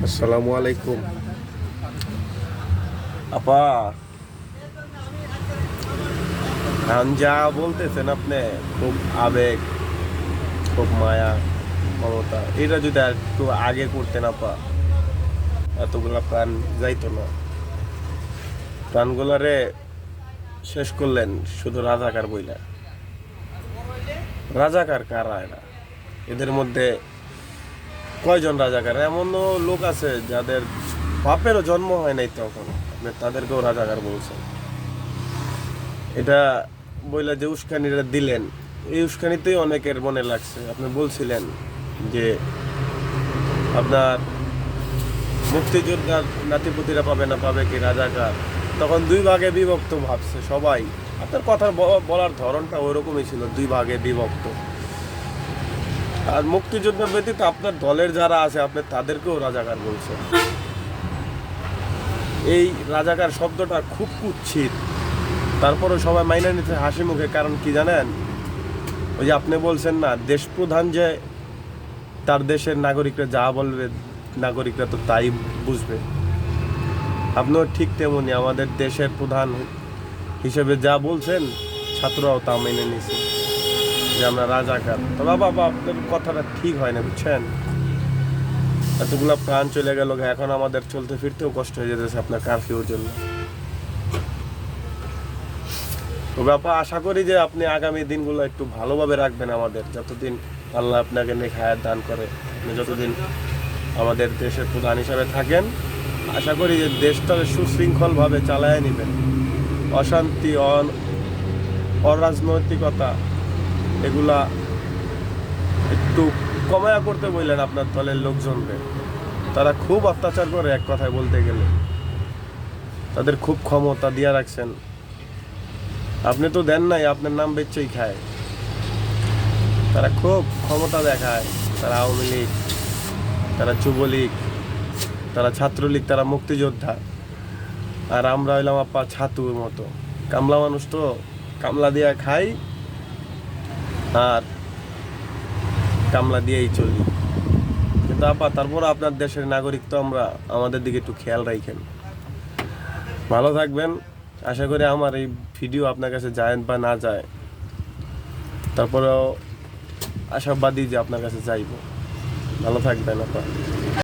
আসসালামু আলাইকুম। আপা, এখন যা বলতেছেন আপনি, খুব আবেগ, খুব মায়া, মমতা, এটা যদি আর একটু আগে করতেন আপা, এতগুলা প্রাণ যাইতো না। প্রাণগুলারে শেষ করলেন শুধু রাজাকার বইলা। রাজাকার কারা এরা? এদের মধ্যে কয়জন রাজাকার? এমনও লোক আছে যাদের বাপেরও জন্ম হয় নাই, তখন আপনি তাদেরকেও রাজাকার বলছেন। এটা বইলা যে উস্কানিটা দিলেন, এই উস্কানিতেই অনেকের মনে লাগছে। আপনি বলছিলেন যে আপনার মুক্তিযোদ্ধার নাতিপুতিরা পাবে না, পাবে কি রাজাকার। তখন দুই ভাগে বিভক্ত ভাবছে সবাই। আপনার কথা বলার ধরনটা ওইরকমই ছিল, দুই ভাগে বিভক্ত। আর মুক্তিযোদ্ধা ব্যতীত আপনার দলের যারা আছে আপনি তাদেরকেও রাজাকার বলছেন। এই রাজাকার শব্দটা খুব কুৎসিত, তারপরে সবাই মাইনে নিতে হাসি মুখে। কারণ কি জানেন? ওই যে আপনি বলছেন না, দেশ প্রধান যে তার দেশের নাগরিকরা যা বলবে নাগরিকরা তো তাই বুঝবে। আপনিও ঠিক তেমনি আমাদের দেশের প্রধান হিসেবে যা বলছেন, ছাত্ররাও তা মেনে নিছে যে আমরা রাজাকার। তো বাবা, আপনার কথাটা ঠিক হয় না, বুঝছেন? এতগুলা প্রাণ চলে গেল, এখন আমাদের চলতে ফিরতেও কষ্ট হয়ে যেতেছে আপনার কারফিউর জন্য। তো বাবা, আশা করি যে আপনি আগামী দিনগুলো একটু ভালোভাবে রাখবেন আমাদের, যতদিন আল্লাহ আপনাকে নেক হায়াত দান করে। আপনি যতদিন আমাদের দেশের প্রধান হিসাবে থাকেন, আশা করি যে দেশটাকে সুশৃঙ্খলভাবে চালায় নেবেন। অশান্তি, অরাজনৈতিকতা এগুলা একটু কমায়া করতে বললেন আপনার দলের লোকজনকে। তারা খুব অত্যাচার করে, এক কথায় বলতে গেলে তাদের খুব ক্ষমতা দিয়া রাখছেন। আপনি তো দেন নাই, আপনার নাম বেচেই খায়। তারা খুব ক্ষমতা দেখায়। তারা আওয়ামী লীগ, তারা যুবলীগ, তারা ছাত্রলীগ, তারা মুক্তিযোদ্ধা। আর আমরা হইলাম আপা ছাতুর মতো কামলা মানুষ, তো কামলা দিয়া খাই আর কামলা দিয়েই চলি। কিন্তু আপা, তারপর আপনার দেশের নাগরিক তো আমরা, আমাদের দিকে একটু খেয়াল রাখেন। ভালো থাকবেন। আশা করি আমার এই ভিডিও আপনার কাছে যায় বা না যায়, তারপরেও আশাবাদী যে আপনার কাছে যাইব। ভালো থাকবেন আপা।